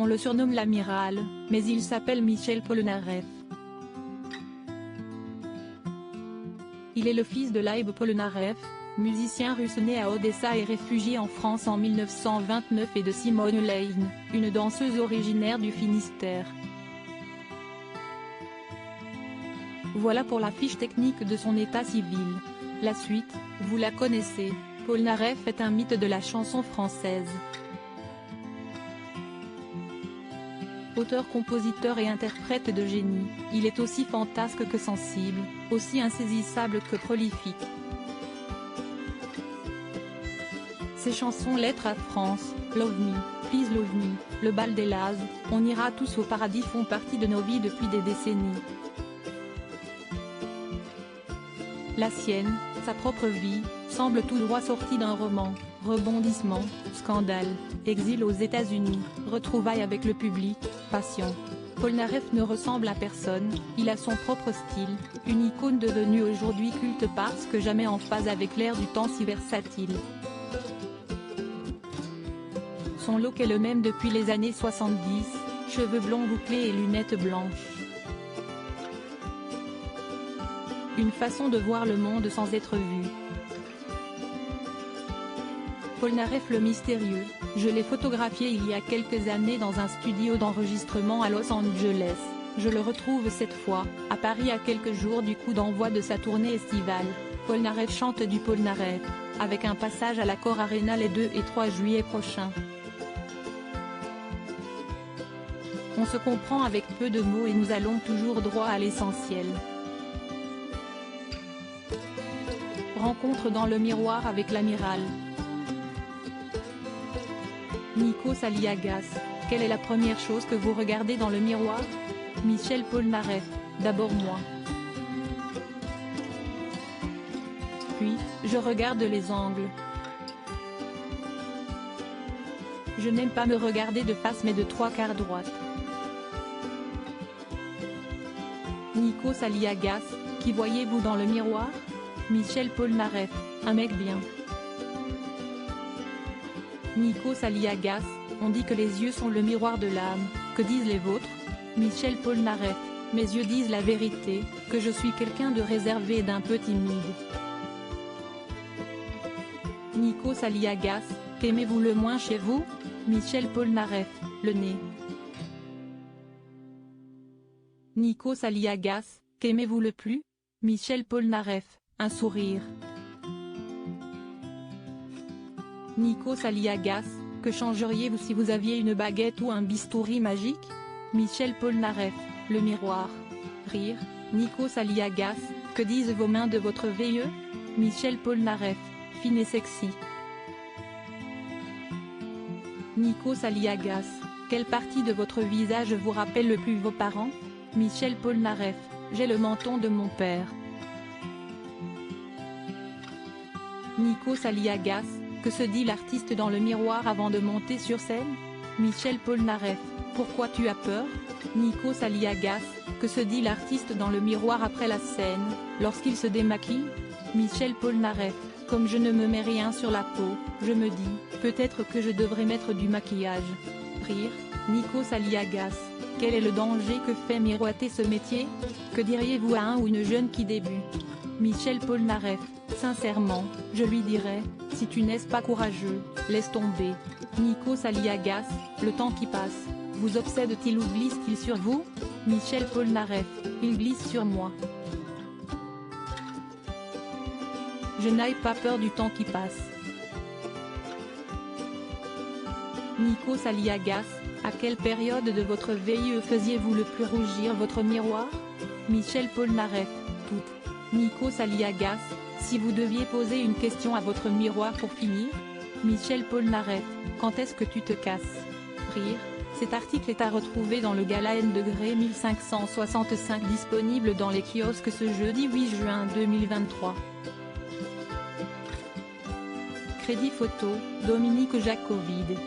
On le surnomme l'amiral, mais il s'appelle Michel Polnareff. Il est le fils de Leib Polnareff, musicien russe né à Odessa et réfugié en France en 1929 et de Simone Lein, une danseuse originaire du Finistère. Voilà pour la fiche technique de son état civil. La suite, vous la connaissez, Polnareff est un mythe de la chanson française. Auteur, compositeur et interprète de génie, il est aussi fantasque que sensible, aussi insaisissable que prolifique. Ses chansons Lettre à France, Love Me, Please Love Me, Le Bal des Lazes, On ira tous au paradis font partie de nos vies depuis des décennies. La sienne, sa propre vie, semble tout droit sortie d'un roman. Rebondissement, scandale, exil aux États-Unis, retrouvailles avec le public, passion. Polnareff ne ressemble à personne, il a son propre style, une icône devenue aujourd'hui culte parce que jamais en phase avec l'air du temps si versatile. Son look est le même depuis les années 70, cheveux blonds bouclés et lunettes blanches. Une façon de voir le monde sans être vu. Polnareff le mystérieux, je l'ai photographié il y a quelques années dans un studio d'enregistrement à Los Angeles, je le retrouve cette fois, à Paris à quelques jours du coup d'envoi de sa tournée estivale. Polnareff chante du Polnareff, avec un passage à l'Accor Arena les 2 et 3 juillet prochains. On se comprend avec peu de mots et nous allons toujours droit à l'essentiel. Rencontre dans le miroir avec l'amiral. Nikos Aliagas, quelle est la première chose que vous regardez dans le miroir? Michel Polnareff, d'abord moi. Puis, je regarde les angles. Je n'aime pas me regarder de face mais de 3/4 droite. Nikos Aliagas, qui voyez-vous dans le miroir? Michel Polnareff, un mec bien. Nikos Aliagas, on dit que les yeux sont le miroir de l'âme, que disent les vôtres? Michel Polnareff, mes yeux disent la vérité, que je suis quelqu'un de réservé et d'un peu timide. Nikos Aliagas, qu'aimez-vous le moins chez vous? Michel Polnareff, le nez. Nikos Aliagas, qu'aimez-vous le plus? Michel Polnareff, un sourire. Nikos Aliagas, que changeriez-vous si vous aviez une baguette ou un bistouri magique? Michel Polnareff, le miroir. Rire. Nikos Aliagas, que disent vos mains de votre VIE? Michel Polnareff, fine et sexy. Nikos Aliagas, quelle partie de votre visage vous rappelle le plus vos parents? Michel Polnareff, j'ai le menton de mon père. Nikos Aliagas, que se dit l'artiste dans le miroir avant de monter sur scène? Michel Polnareff, pourquoi tu as peur? Nikos Aliagas, que se dit l'artiste dans le miroir après la scène, lorsqu'il se démaquille? Michel Polnareff, comme je ne me mets rien sur la peau, je me dis, peut-être que je devrais mettre du maquillage. Rire. Nikos Aliagas, quel est le danger que fait miroiter ce métier? Que diriez-vous à un ou une jeune qui débute? Michel Polnareff, sincèrement, je lui dirais, si tu n'es pas courageux, laisse tomber. Nikos Aliagas, le temps qui passe, vous obsède-t-il ou glisse-t-il sur vous? Michel Polnareff, il glisse sur moi. Je n'aie pas peur du temps qui passe. Nikos Aliagas, à quelle période de votre VIE faisiez-vous le plus rougir votre miroir? Michel Polnareff, toute. Nikos Aliagas, si vous deviez poser une question à votre miroir pour finir? Michel Polnareff, quand est-ce que tu te casses? Rire. Cet article est à retrouver dans le Gala N Degré 1565 disponible dans les kiosques ce jeudi 8 juin 2023. Crédit photo, Dominique Jacovide.